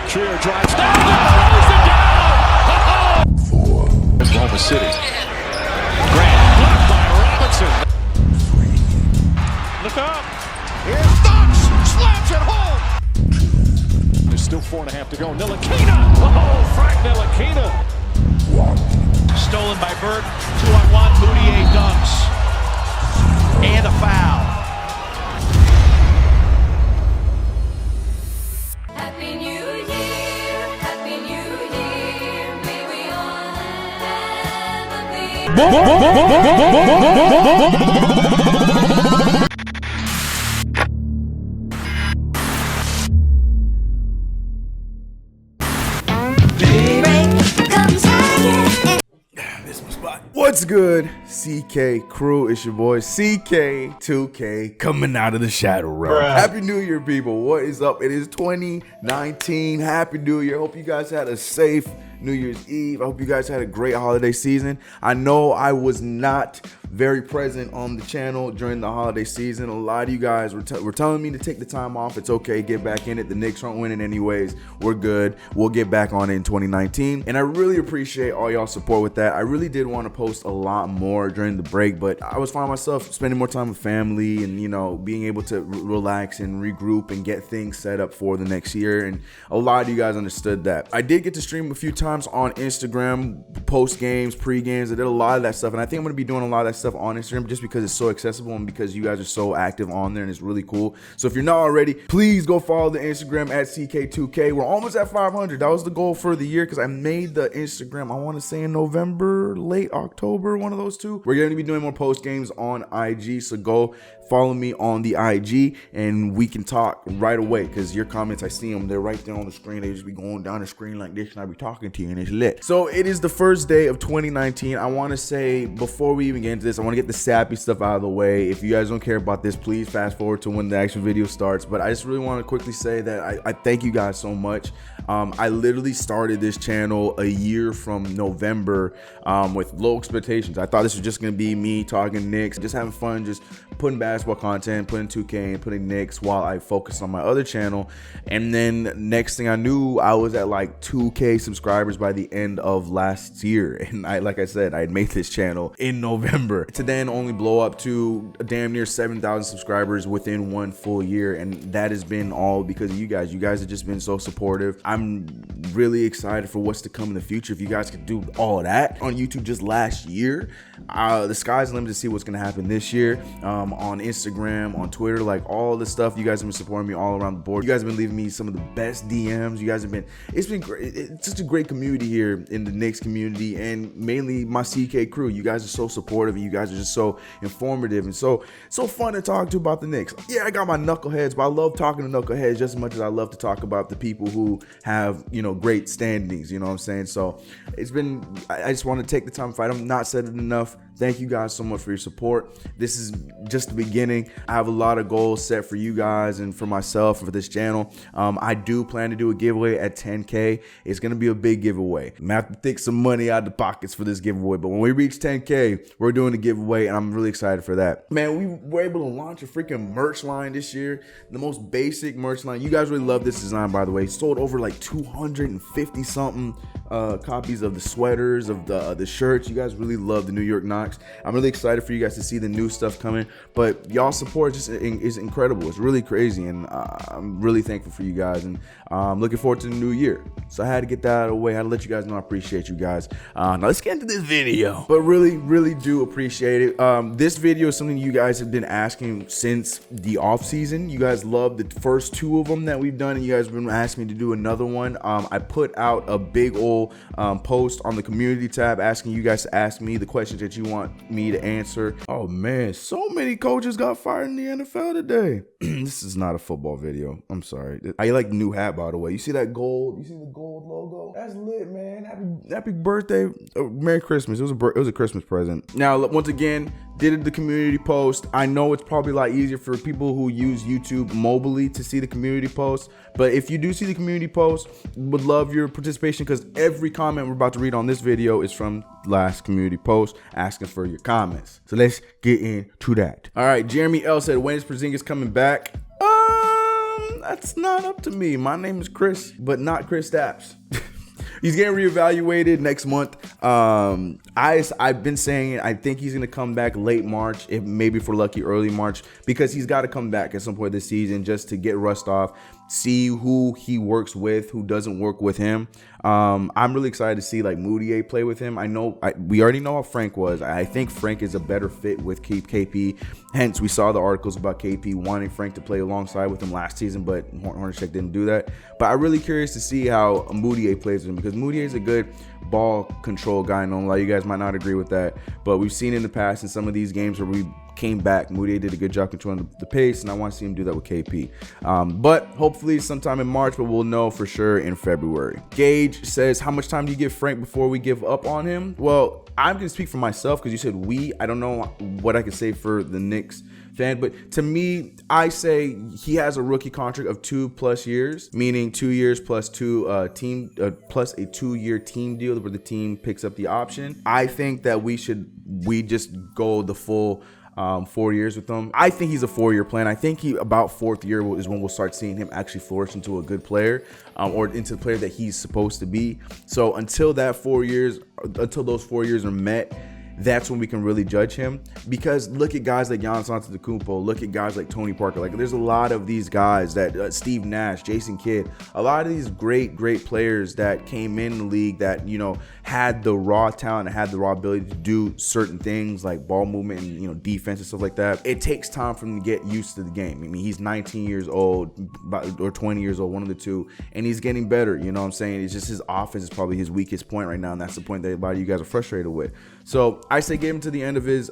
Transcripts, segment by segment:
Trier drives down and throws it down. There's Oklahoma City. Grant blocked by Robinson. Look up. Here's Knox. Slams it home. There's still 4.5 to go. Ntilikina. Oh, Frank Ntilikina. Stolen by Bird. 2-on-1. Moutier dunks. And a foul. Happy New Year, Happy New Year, may we all What's good, CK crew? It's your boy CK2K coming out of the shadow realm. Happy New Year, people. What is up? It is 2019. Happy New Year. Hope you guys had a safe New Year's Eve. I hope you guys had a great holiday season. I know I was not very present on the channel during the holiday season. A lot of you guys were telling me to take the time off. It's okay, get back in it. The Knicks aren't winning anyways. We're good. We'll get back on it in 2019. And I really appreciate all y'all support with that. I really did want to post a lot more during the break, but I was finding myself spending more time with family and, you know, being able to relax and regroup and get things set up for the next year. And a lot of you guys understood that. I did get to stream a few times on Instagram, post games, pre games. I did a lot of that stuff, and I think I'm gonna be doing a lot of that stuff on Instagram just because it's so accessible and because you guys are so active on there and it's really cool. So if you're not already, please go follow the Instagram at CK2K. We're almost at 500. That was the goal for the year because I made the Instagram, I want to say in November, late October, one of those two. We're going to be doing more post games on IG, so go follow me on the IG and we can talk right away because your comments, I see them, they're right there on the screen. They just be going down the screen like this and I be talking to you and it's lit. So it is the first day of 2019. I want to say, before we even get into this, I want to get the sappy stuff out of the way. If you guys don't care about this, please fast forward to when the actual video starts. But I just really want to quickly say that I thank you guys so much. I literally started this channel a year from November with low expectations. I thought this was just going to be me talking Knicks, just having fun, just putting basketball content, putting 2K and putting Knicks while I focus on my other channel. And then next thing I knew, I was at like 2K subscribers by the end of last year. And like I said, I had made this channel in November to then only blow up to damn near 7,000 subscribers within one full year. And that has been all because of you guys. You guys have just been so supportive. I'm really excited for what's to come in the future. If you guys could do all of that on YouTube just last year, the sky's the limit to see what's going to happen this year. On Instagram, on Twitter, like all the stuff, you guys have been supporting me all around the board. You guys have been leaving me some of the best DMs. You guys have been, it's been great. It's such a great community here in the Knicks community and mainly my CK crew. You guys are so supportive and you guys are just so informative and so fun to talk to about the Knicks. Yeah, I got my knuckleheads, but I love talking to knuckleheads just as much as I love to talk about the people who have, you know, great standings, you know what I'm saying? So it's been, I just want to take the time to fight. I'm not said it enough. Thank you guys so much for your support. This is just the beginning. I have a lot of goals set for you guys and for myself and for this channel. I do plan to do a giveaway at 10K. It's going to be a big giveaway. I'm going to have to take some money out of the pockets for this giveaway. But when we reach 10K, we're doing a giveaway and I'm really excited for that. Man, we were able to launch a freaking merch line this year. The most basic merch line. You guys really love this design, by the way. Sold over like 250 something copies of the sweaters, of the shirts. You guys really love the New York Knocks. I'm really excited for you guys to see the new stuff coming, but y'all support just is incredible. It's really crazy, and I'm really thankful for you guys, and I'm looking forward to the new year. So I had to get that out of the way. I had to let you guys know I appreciate you guys. Now let's get into this video, but really do appreciate it. This video is something you guys have been asking since the off season. You guys love the first two of them that we've done, and you guys have been asking me to do another one. I put out a big old post on the community tab asking you guys to ask me the questions that you want me to answer. Oh man, so many coaches got fired in the NFL today. This is not a football video. I'm sorry. I like the new hat, by the way. You see that gold? You see the gold logo? That's lit, man. Happy birthday. Merry Christmas. It was a Christmas present. Now, once again, did the community post. I know it's probably a lot easier for people who use YouTube mobily to see the community post, but if you do see the community post, would love your participation because every comment we're about to read on this video is from last community post asking for your comments. So let's get into that. All right, Jeremy L said, when is Porzingis coming back? That's not up to me. My name is Chris, but not Kristaps. He's getting reevaluated next month. I've been saying it. I think he's going to come back late March, if maybe for lucky early March, because he's got to come back at some point this season just to get rust off, see who he works with, who doesn't work with him. I'm really excited to see like Moutier play with him. We already know how Frank was. I think Frank is a better fit with KP. Hence, we saw the articles about KP wanting Frank to play alongside with him last season, but Hornacek didn't do that. But I'm really curious to see how Moutier plays with him, because Moutier is a good ball control guy. I know a lot of you guys might not agree with that, but we've seen in the past in some of these games where we came back, Moutier did a good job controlling the pace, and I want to see him do that with KP. But hopefully sometime in March, but we'll know for sure in February. Gage says, how much time do you give Frank before we give up on him? Well, I'm going to speak for myself because you said we. I don't know what I can say for the Knicks fan, but to me, I say he has a rookie contract of 2+ years, meaning 2 years plus plus a 2-year team deal where the team picks up the option. I think that we just go the full 4 years with him. I think he's a 4-year plan. I think about 4th year is when we'll start seeing him actually flourish into a good player, or into the player that he's supposed to be. So until those 4 years are met, that's when we can really judge him. Because look at guys like Giannis Antetokounmpo, look at guys like Tony Parker. Like, there's a lot of these guys that Steve Nash, Jason Kidd, a lot of these great players that came in the league that, had the raw talent and had the raw ability to do certain things like ball movement and, defense and stuff like that. It takes time for him to get used to the game. I mean, he's 19 years old or 20 years old, one of the two, and he's getting better. You know what I'm saying? It's just his offense is probably his weakest point right now, and that's the point that a lot of you guys are frustrated with. So I say give him to the end of his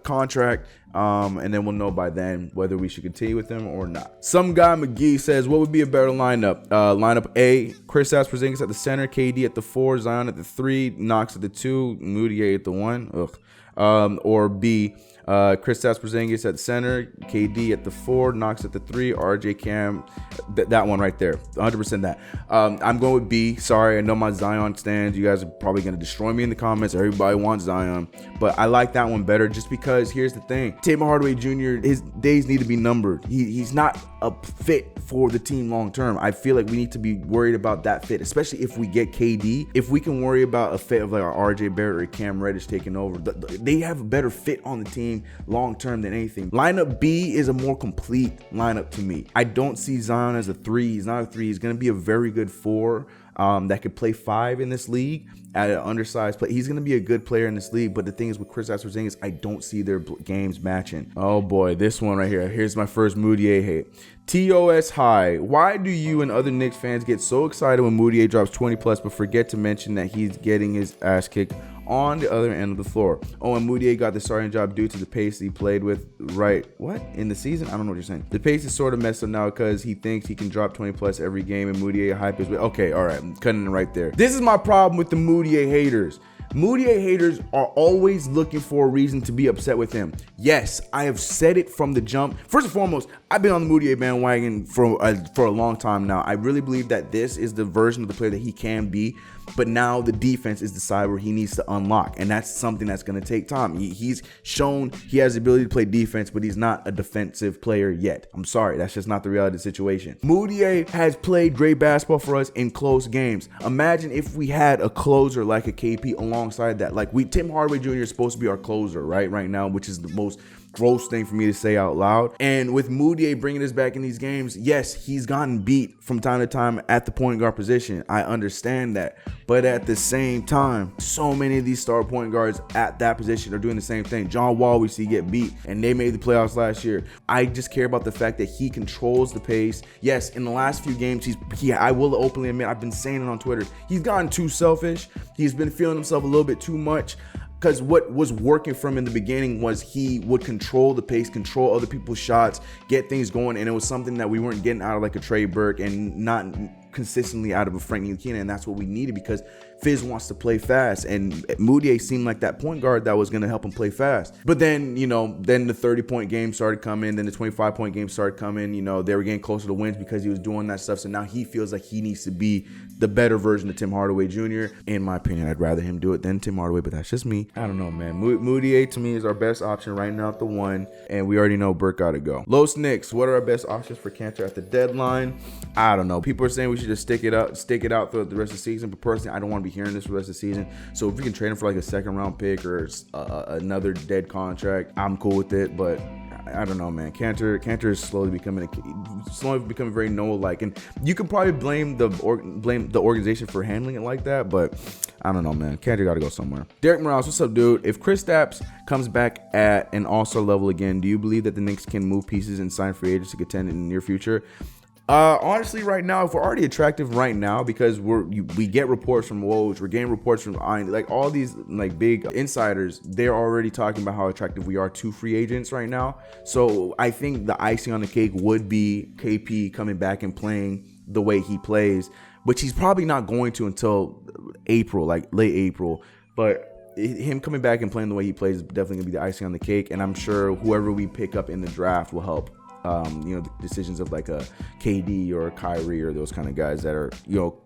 contract, and then we'll know by then whether we should continue with him or not. Some guy McGee says, what would be a better lineup? Lineup A, Kristaps Porzingis at the center, KD at the 4, Zion at the 3, Knox at the 2, Moutier at the 1. Or B, Kristaps Porzingis at the center, KD at the 4, Knox at the 3, RJ Cam, that one right there, 100% that. I'm going with B. Sorry, I know my Zion stands. You guys are probably going to destroy me in the comments. Everybody wants Zion, but I like that one better just because here's the thing. Tim Hardaway Jr., his days need to be numbered. He's not a fit for the team long term. I feel like we need to be worried about that fit, especially if we get KD. If we can worry about a fit of like RJ Barrett or Cam Reddish taking over, they have a better fit on the team long term than anything. Lineup B is a more complete lineup to me. I don't see Zion as a 3. He's not a 3. He's going to be a very good 4 that could play 5 in this league at an undersized play. He's going to be a good player in this league, but the thing is with Kristaps Porzingis, I don't see their games matching. Oh boy, this one right here. Here's my first Moutier hate. TOS High. Why do you and other Knicks fans get so excited when Moutier drops 20+ but forget to mention that he's getting his ass kicked on the other end of the floor? Oh, and Moutier got the starting job due to the pace he played with in the season? I don't know what you're saying. The pace is sort of messed up now because he thinks he can drop 20+ every game, and Moutier hype is okay. All right, I'm cutting it right there. This is my problem with the Moutier haters. Moutier haters are always looking for a reason to be upset with him. Yes, I have said it from the jump. First and foremost, I've been on the Moutier bandwagon for a long time now. I really believe that this is the version of the player that he can be, but now the defense is the side where he needs to unlock, and that's something that's going to take time. He's shown he has the ability to play defense, but he's not a defensive player yet. I'm sorry, that's just not the reality of the situation. Moutier has played great basketball for us in close games. Imagine if we had a closer like a KP alongside that. Like Tim Hardaway Jr. is supposed to be our closer right now, which is the most gross thing for me to say out loud. And with Moutier bringing us back in these games, yes, he's gotten beat from time to time at the point guard position. I understand that. But at the same time, so many of these star point guards at that position are doing the same thing. John Wall, we see get beat, and they made the playoffs last year. I just care about the fact that he controls the pace. Yes, in the last few games, I will openly admit, I've been saying it on Twitter, he's gotten too selfish. He's been feeling himself a little bit too much. Because what was working for him in the beginning was he would control the pace, control other people's shots, get things going, and it was something that we weren't getting out of like a Trey Burke and not consistently out of a Frank Ntilikina, and that's what we needed because Fizz wants to play fast, and Moutier seemed like that point guard that was going to help him play fast. But then, you know, then the 30-point game started coming, then the 25-point game started coming. You know, they were getting closer to wins because he was doing that stuff. So now he feels like he needs to be the better version of Tim Hardaway Jr. In my opinion, I'd rather him do it than Tim Hardaway, but that's just me. I don't know, man. Moutier to me is our best option right now at the 1, and we already know Burke got to go. Los Knicks, what are our best options for Kanter at the deadline? I don't know. People are saying we should just stick it out throughout the rest of the season, but personally, I don't want to be hearing this for the rest of the season. So if we can trade him for like a 2nd-round pick or another dead contract, I'm cool with it, but I don't know, man. Kanter is slowly becoming very Noah-like, and you can probably blame the organization for handling it like that, but I don't know, man. Kanter got to go somewhere. Derek Morales, what's up, dude? If Kristaps comes back at an all-star level again, do you believe that the Knicks can move pieces and sign free agents to contend in the near future? Honestly, right now, if we're already attractive right now, because we get reports from Woj, we're getting reports from like all these like big insiders, they're already talking about how attractive we are to free agents right now. So I think the icing on the cake would be KP coming back and playing the way he plays, which he's probably not going to until April, like late April. But him coming back and playing the way he plays is definitely gonna be the icing on the cake, and I'm sure whoever we pick up in the draft will help. You know, the decisions of like a KD or a Kyrie or those kind of guys that are, you know,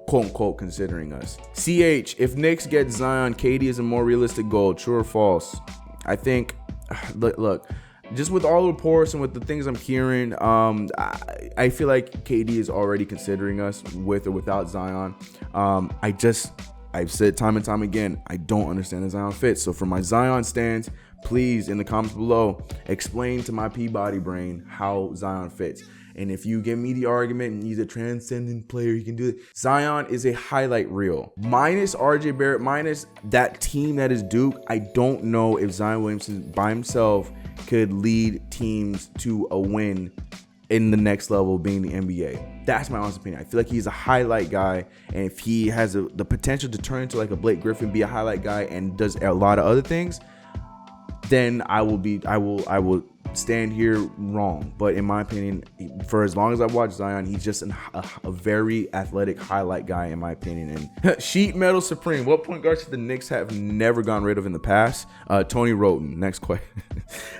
quote unquote considering us. CH, if Knicks get Zion, KD is a more realistic goal. True or false? I think, look, just with all the reports and with the things I'm hearing, I feel like KD is already considering us with or without Zion. I've said time and time again, I don't understand the Zion fit. So for my Zion stance, please, in the comments below, explain to my Peabody brain how Zion fits. And if you give me the argument and he's a transcendent player, he can do it. Zion is a highlight reel. Minus RJ Barrett, minus that team that is Duke, I don't know if Zion Williamson by himself could lead teams to a win in the next level, being the NBA. That's my honest opinion. I feel like he's a highlight guy, and if he has the potential to turn into like a Blake Griffin, be a highlight guy, and does a lot of other things, then I will stand here wrong. But in my opinion, for as long as I've watched Zion, he's just a very athletic highlight guy, in my opinion. And Sheet Metal Supreme, what point guards the Knicks have never gotten rid of in the past? Tony Roten. Next question.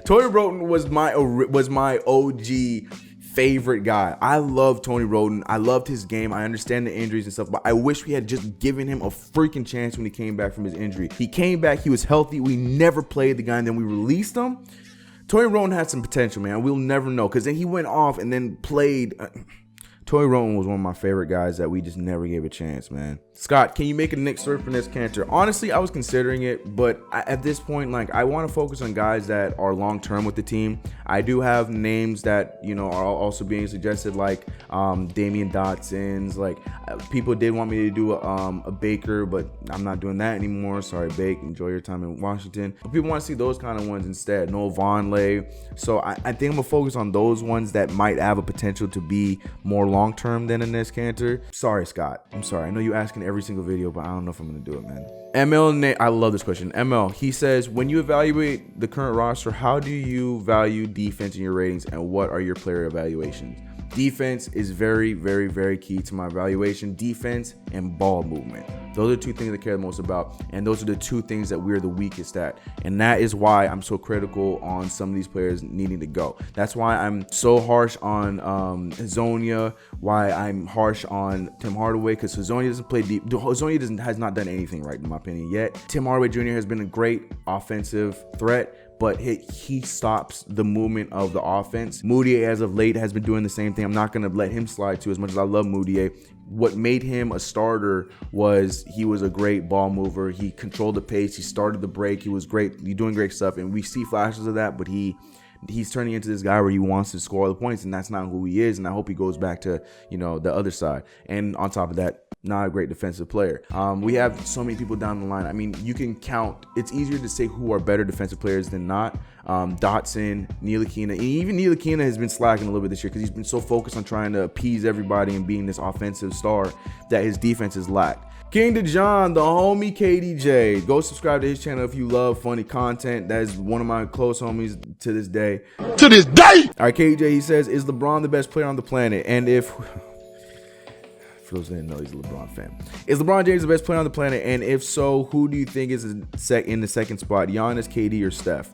Tony Roten was my OG favorite guy. I love Tony Roten. I loved his game. I understand the injuries and stuff, but I wish we had just given him a freaking chance when he came back from his injury. He came back, he was healthy. We never played the guy, and then we released him. Tony Roten had some potential, man. We'll never know, because then he went off and then played. Tony Roten was one of my favorite guys that we just never gave a chance, man. Scott, can you make a Knicks story for Nets Kanter? Honestly, I was considering it, but at this point, like, I want to focus on guys that are long-term with the team. I do have names that, you know, are also being suggested, like Damian Dotson's. Like, people did want me to do a Baker, but I'm not doing that anymore. Sorry, Bake. Enjoy your time in Washington. But people want to see those kind of ones instead. Noah Vonleh. So I think I'm going to focus on those ones that might have a potential to be more long-term than a Nets Kanter. Sorry, Scott. I'm sorry. I know you're asking every single video, but I don't know if I'm gonna do it, man. ML, I love this question. ML, he says, when you evaluate the current roster, how do you value defense in your ratings, and what are your player evaluations? Defense is very, very, very key to my evaluation. Defense and ball movement. Those are two things I care the most about, and those are the two things that we're the weakest at. And that is why I'm so critical on some of these players needing to go. That's why I'm so harsh on Hazonia, why I'm harsh on Tim Hardaway, because Hazonia doesn't play deep. Hazonia has not done anything right, in my opinion, yet. Tim Hardaway Jr. has been a great offensive threat, but he stops the movement of the offense. Moutier, as of late, has been doing the same thing. I'm not going to let him slide too, as much as I love Moutier. What made him a starter was he was a great ball mover. He controlled the pace. He started the break. He was great. He's doing great stuff, and we see flashes of that, but he's turning into this guy where he wants to score all the points, and that's not who he is. And I hope he goes back to, you know, the other side. And on top of that, not a great defensive player. We have so many people down the line. I mean, you can count. It's easier to say who are better defensive players than not. Dotson, Ntilikina, and even Ntilikina has been slacking a little bit this year because he's been so focused on trying to appease everybody and being this offensive star that his defense is lacked. King DeJohn, the homie KDJ. Go subscribe to his channel if you love funny content. That is one of my close homies to this day. To this day! All right, KDJ, he says, is LeBron the best player on the planet? And if... For those who didn't know, he's a LeBron fan. Is LeBron James the best player on the planet? And if so, who do you think is in the second spot? Giannis, KD, or Steph?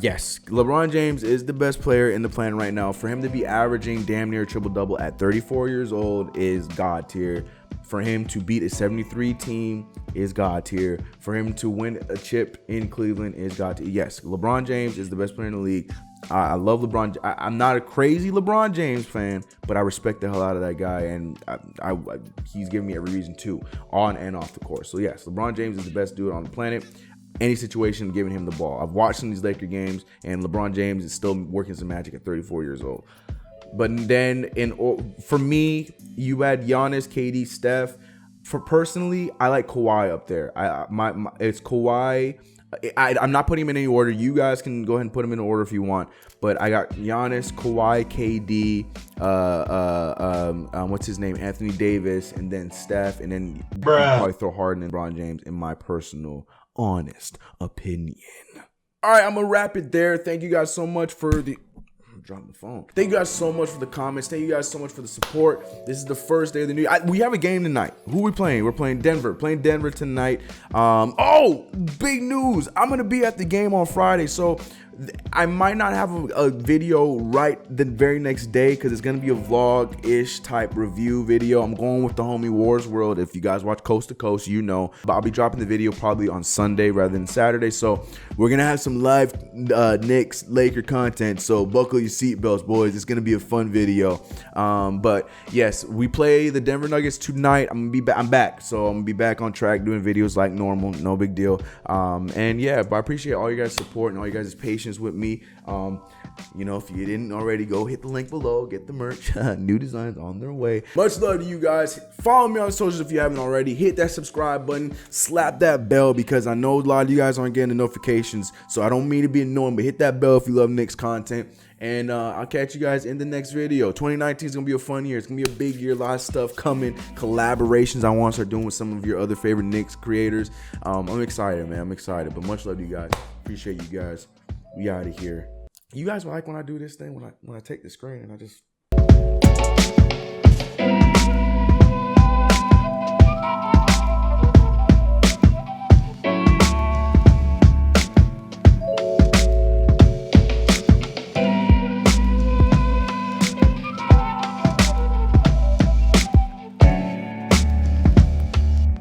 Yes, LeBron James is the best player in the planet right now. For him to be averaging damn near triple-double at 34 years old is God tier. For him to beat a 73 team is God tier. For him to win a chip in Cleveland is God tier. Yes, LeBron James is the best player in the league. I love LeBron. I'm not a crazy LeBron James fan, but I respect the hell out of that guy, and he's giving me every reason to, on and off the course. So yes, LeBron James is the best dude on the planet. Any situation, giving him the ball. I've watched some of these Laker games, and LeBron James is still working some magic at 34 years old. But then, for me, you add Giannis, KD, Steph. For personally, I like Kawhi up there. It's Kawhi. I'm not putting him in any order. You guys can go ahead and put him in order if you want. But I got Giannis, Kawhi, KD, what's his name, Anthony Davis, and then Steph, and then probably throw Harden and LeBron James in my personal, honest opinion. All right, I'm gonna wrap it there. Thank you guys so much for the. Drop the phone. Thank you guys so much for the comments. Thank you guys so much for the support. This is the first day of the new year. We have a game tonight. Who are we playing? We're playing Denver. Playing Denver tonight. Oh, big news. I'm going to be at the game on Friday. So I might not have a video right the very next day because it's going to be a vlog-ish type review video. I'm going with the homie Wars World. If you guys watch Coast to Coast, you know. But I'll be dropping the video probably on Sunday rather than Saturday. So we're going to have some live Knicks Laker content. So buckle your seatbelts, boys. It's going to be a fun video. But yes, we play the Denver Nuggets tonight. I'm back. So I'm going to be back on track doing videos like normal. No big deal. And yeah, but I appreciate all you guys' support and all you guys' patience with me. You know, if you didn't already, go hit the link below, get the merch. New designs on their way. Much love to you guys. Follow me on socials if you haven't already. Hit that subscribe button, slap that bell, because I know a lot of you guys aren't getting the notifications, so I don't mean to be annoying, but hit that bell if you love Knicks content. And I'll catch you guys in the next video. 2019 is going to be a fun year. It's going to be a big year. A lot of stuff coming. Collaborations I want to start doing with some of your other favorite Knicks creators. I'm excited, man. I'm excited. But much love to you guys. Appreciate you guys. We out of here. You guys like when I do this thing, when I take the screen and I just...